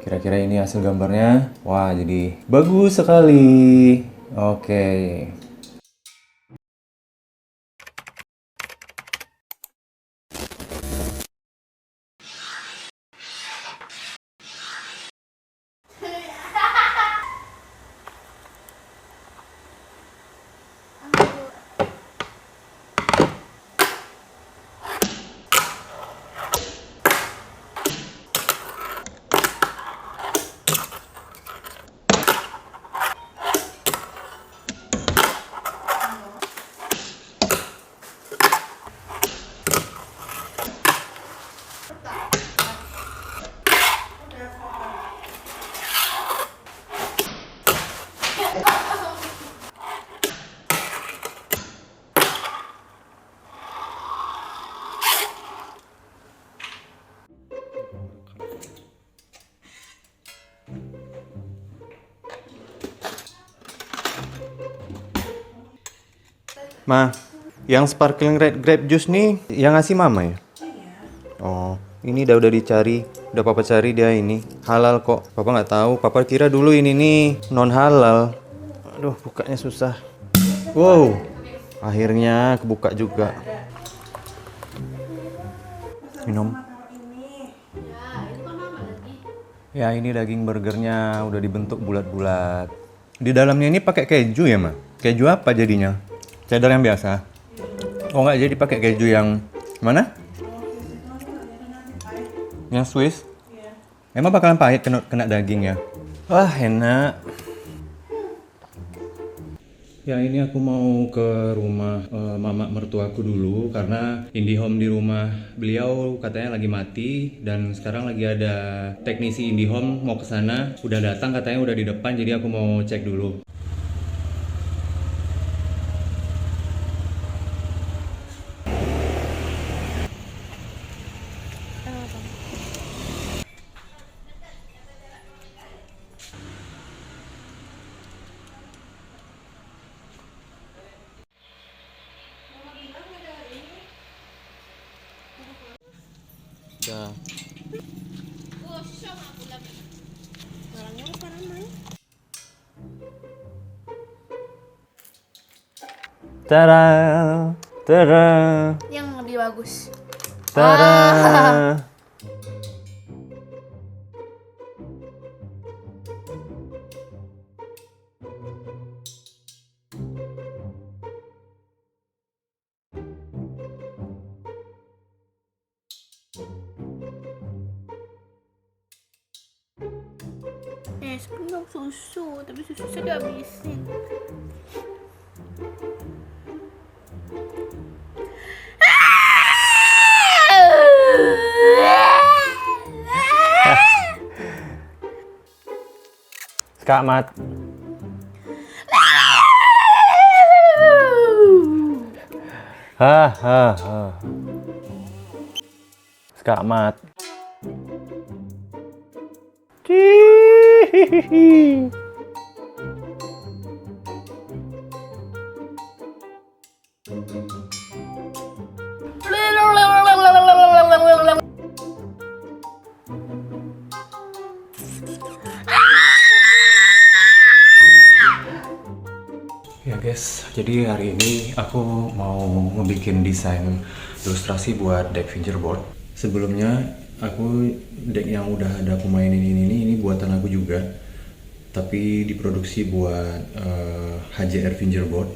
Kira-kira ini hasil gambarnya. Wah, jadi bagus sekali. Oke. Ma, yang sparkling red grape juice nih yang ngasih mama ya? Oh, ini udah dicari, udah papa cari dia ini halal kok. Papa nggak tahu, papa kira dulu ini nih non halal. Aduh, bukanya susah. Wow, akhirnya kebuka juga. Minum. Ya, ini daging burgernya udah dibentuk bulat-bulat. Di dalamnya ini pakai keju ya, Ma? Keju apa jadinya? Cheddar yang biasa? Oh, nggak jadi pakai keju yang mana? Yang Swiss? Emang bakalan pahit kena daging ya? Wah, enak. Ya, ini aku mau ke rumah mama mertuaku dulu karena IndiHome di rumah beliau katanya lagi mati dan sekarang lagi ada teknisi IndiHome mau ke sana. Udah datang katanya udah di depan jadi aku mau cek dulu. Ya. Tada, tada, Yang lebih bagus. tada. Sebenarnya susu, tapi susu saya dihabisin. Kak Mat. Ha ha ha. Kak Mat. Cihihihi. Ya guys, jadi hari ini aku mau ngebikin desain ilustrasi buat deck fingerboard. Sebelumnya aku deck yang udah ada aku mainin ini buatan aku juga, tapi diproduksi buat HJR fingerboard.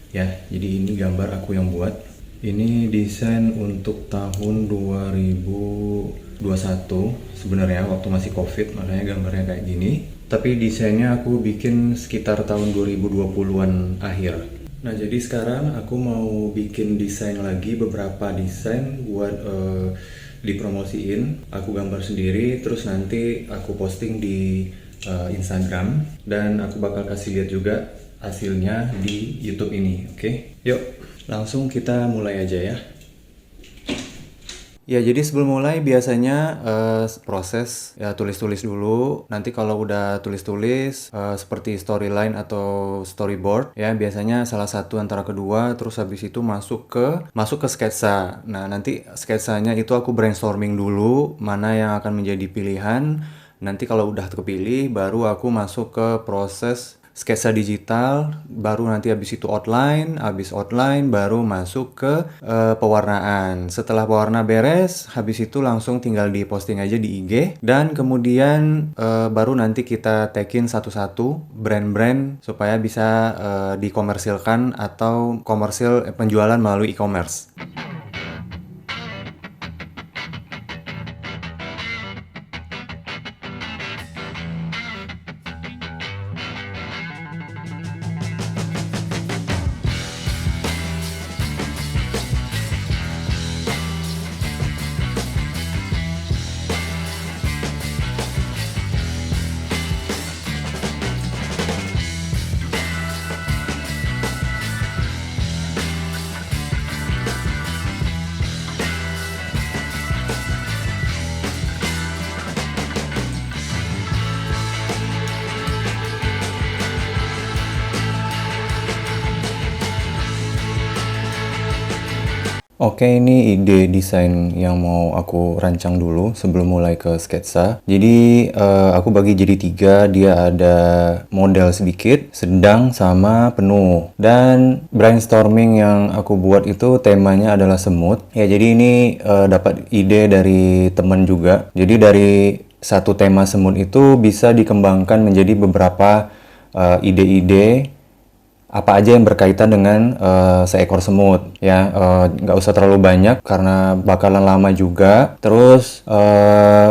Ya, jadi ini gambar aku yang buat. Ini desain untuk tahun 2021 sebenarnya waktu masih COVID, makanya gambarnya kayak gini. Tapi desainnya aku bikin sekitar tahun 2020-an akhir. Nah, jadi sekarang aku mau bikin desain lagi, beberapa desain buat dipromosiin. Aku gambar sendiri, terus nanti aku posting di Instagram. Dan aku bakal kasih lihat juga hasilnya di YouTube ini, oke? Yuk, langsung kita mulai aja ya. Ya, jadi sebelum mulai biasanya proses ya tulis-tulis dulu. Nanti kalau udah tulis-tulis seperti storyline atau storyboard ya biasanya salah satu antara kedua, terus habis itu masuk ke sketsa. Nah, nanti sketsanya itu aku brainstorming dulu mana yang akan menjadi pilihan Nanti kalau udah kepilih, baru aku masuk ke proses sketsa digital, baru nanti habis itu outline, habis outline baru masuk ke pewarnaan. Setelah pewarna beres, habis itu langsung tinggal di posting aja di IG, dan kemudian baru nanti kita tag-in satu-satu brand-brand supaya bisa dikomersilkan atau komersil penjualan melalui e-commerce. Oke, ini ide desain yang mau aku rancang dulu sebelum mulai ke sketsa. Jadi aku bagi jadi 3, dia ada model sedikit, sedang, sama penuh. Dan brainstorming yang aku buat itu temanya adalah semut. Ya, jadi ini dapat ide dari teman juga. Jadi dari satu tema semut itu bisa dikembangkan menjadi beberapa ide-ide apa aja yang berkaitan dengan seekor semut ya. Nggak usah terlalu banyak karena bakalan lama juga. Terus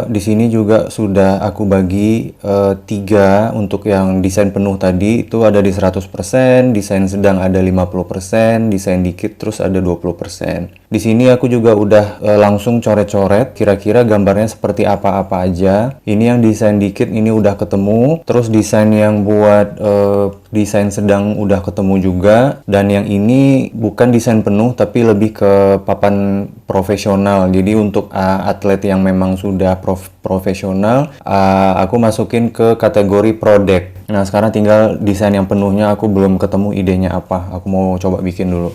di sini juga sudah aku bagi 3 untuk yang desain penuh tadi itu ada di 100%, desain sedang ada 50%, desain dikit terus ada 20%. Di sini aku juga udah langsung coret-coret kira-kira gambarnya seperti apa-apa aja. Ini yang desain dikit ini udah ketemu, terus desain yang buat desain sedang udah ketemu juga, dan yang ini bukan desain penuh tapi lebih ke papan profesional. Jadi untuk atlet yang memang sudah profesional, aku masukin ke kategori product. Nah, sekarang tinggal desain yang penuhnya aku belum ketemu idenya apa. Aku mau coba bikin dulu.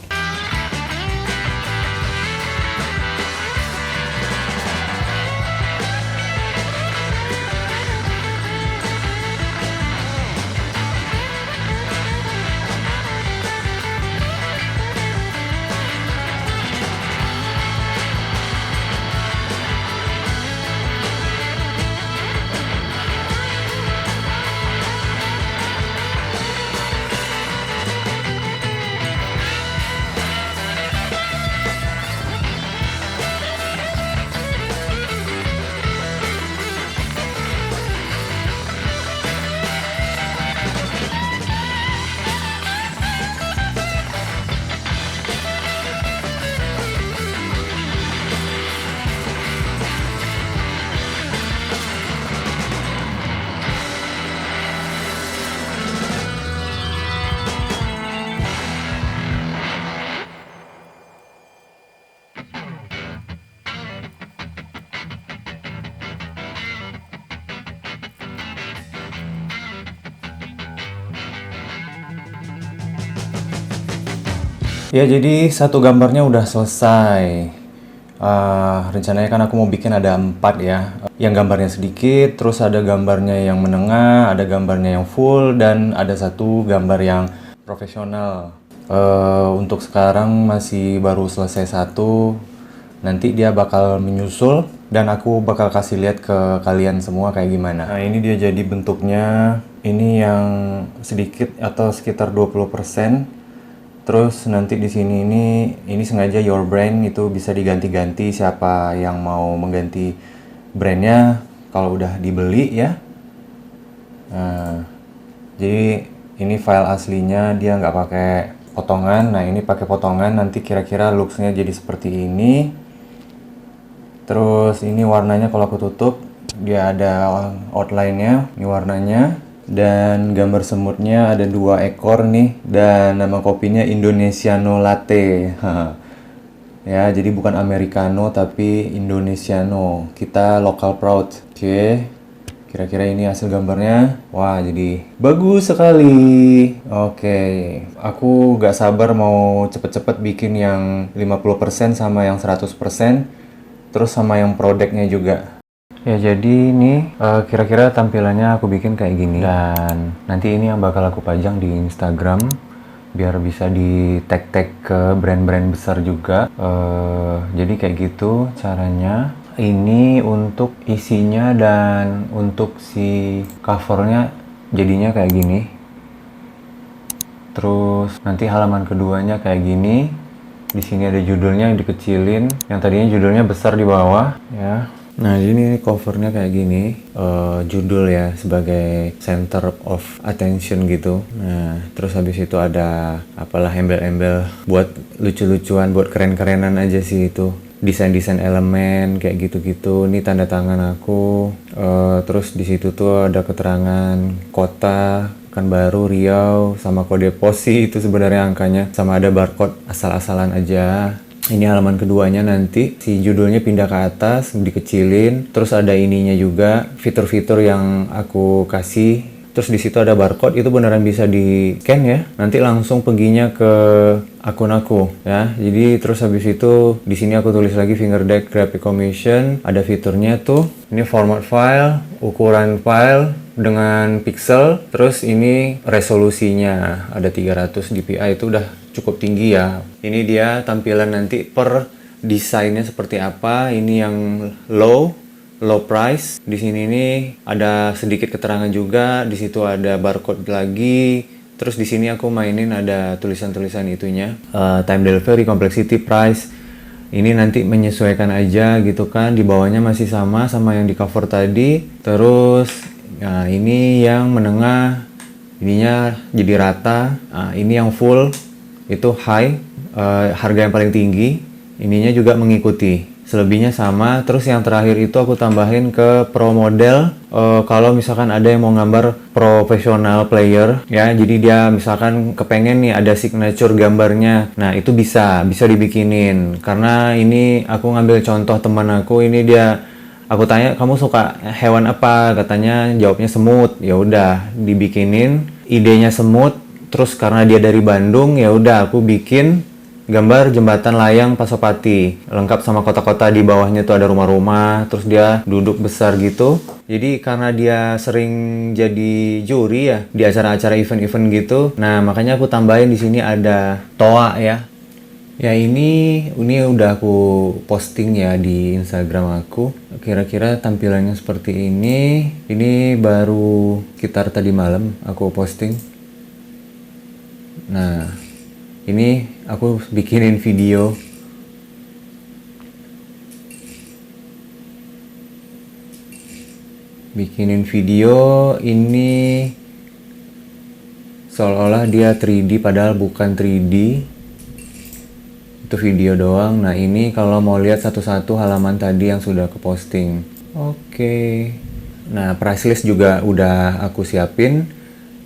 Ya, jadi satu gambarnya udah selesai. Rencananya kan aku mau bikin ada 4 ya. Yang gambarnya sedikit, terus ada gambarnya yang menengah, ada gambarnya yang full, dan ada satu gambar yang profesional. Untuk sekarang masih baru selesai satu. Nanti dia bakal menyusul dan aku bakal kasih lihat ke kalian semua kayak gimana. Nah, ini dia jadi bentuknya. Ini yang sedikit atau sekitar 20%. Terus nanti di sini ini sengaja your brand itu bisa diganti-ganti siapa yang mau mengganti brandnya kalau udah dibeli ya. Nah, jadi ini file aslinya, dia nggak pakai potongan. Nah, ini pakai potongan, nanti kira-kira looks-nya jadi seperti ini. Terus ini warnanya kalau aku tutup dia ada outline-nya, ini warnanya. Dan gambar semutnya ada 2 ekor nih, dan nama kopinya Indonesiano Latte. Ya, jadi bukan Americano tapi Indonesiano. Kita local proud. Oke. Kira-kira ini hasil gambarnya. Wah, jadi bagus sekali. Oke. Aku gak sabar mau cepet-cepet bikin yang 50% sama yang 100%. Terus sama yang produknya juga. Ya jadi ini kira-kira tampilannya aku bikin kayak gini. Dan nanti ini yang bakal aku pajang di Instagram biar bisa di tag-tag ke brand-brand besar juga. Jadi kayak gitu caranya. Ini untuk isinya dan untuk si covernya jadinya kayak gini. Terus nanti halaman keduanya kayak gini. Di sini ada judulnya yang dikecilin. Yang tadinya judulnya besar di bawah ya. Nah ini covernya kayak gini, judul ya sebagai center of attention gitu. Nah terus habis itu ada apalah embel-embel buat lucu-lucuan, buat keren-kerenan aja sih itu. Desain-desain elemen kayak gitu-gitu. Ini tanda tangan aku. Terus di situ tuh ada keterangan kota Pekanbaru, Riau, sama kode pos sih itu sebenarnya angkanya. Sama ada barcode asal-asalan aja. Ini halaman keduanya nanti si judulnya pindah ke atas, dikecilin, terus ada ininya juga fitur-fitur yang aku kasih. Terus di situ ada barcode, itu beneran bisa di scan ya. Nanti langsung perginya ke akun aku ya. Jadi terus habis itu di sini aku tulis lagi Fingerdeck Graphic Commission, ada fiturnya tuh. Ini format file, ukuran file dengan pixel, terus ini resolusinya ada 300 dpi, itu udah cukup tinggi ya. Ini dia tampilan nanti per desainnya seperti apa. Ini yang low price. Di sini nih ada sedikit keterangan juga. Di situ ada barcode lagi. Terus di sini aku mainin ada tulisan-tulisan itunya. Time delivery, complexity, price. Ini nanti menyesuaikan aja gitu kan. Di bawahnya masih sama yang di cover tadi. Terus nah ini yang menengah, ininya jadi rata. Nah, ini yang full itu high, harga yang paling tinggi. Ininya juga mengikuti, selebihnya sama. Terus yang terakhir itu aku tambahin ke pro model. Kalau misalkan ada yang mau gambar profesional player ya, jadi dia misalkan kepengen nih ada signature gambarnya, nah itu bisa dibikinin. Karena ini aku ngambil contoh teman aku, ini dia, aku tanya kamu suka hewan apa, katanya jawabnya semut. Ya udah dibikinin, idenya semut. Terus karena dia dari Bandung, ya udah aku bikin gambar jembatan layang Pasopati, lengkap sama kota-kota. Di bawahnya tuh ada rumah-rumah, terus dia duduk besar gitu. Jadi karena dia sering jadi juri ya di acara-acara event-event gitu, nah makanya aku tambahin di sini ada toa ya. Ya ini udah aku posting ya di Instagram aku. Kira-kira tampilannya seperti ini. Ini baru sekitar tadi malam aku posting. Nah, ini aku bikinin video. Ini seolah-olah dia 3D padahal bukan 3D. Itu video doang. Nah ini kalau mau lihat satu-satu halaman tadi yang sudah aku posting. Oke. Nah price list juga udah aku siapin.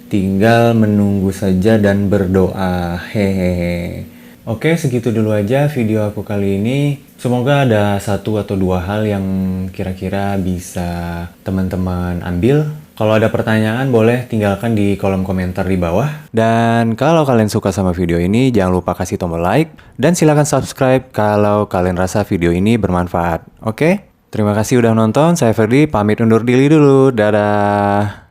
Tinggal menunggu saja dan berdoa. Hehehe. Oke, segitu dulu aja video aku kali ini. Semoga ada satu atau dua hal yang kira-kira bisa teman-teman ambil. Kalau ada pertanyaan boleh tinggalkan di kolom komentar di bawah. Dan kalau kalian suka sama video ini, jangan lupa kasih tombol like. Dan silakan subscribe kalau kalian rasa video ini bermanfaat. Oke? Terima kasih udah nonton. Saya Ferdi, pamit undur diri dulu. Dadah.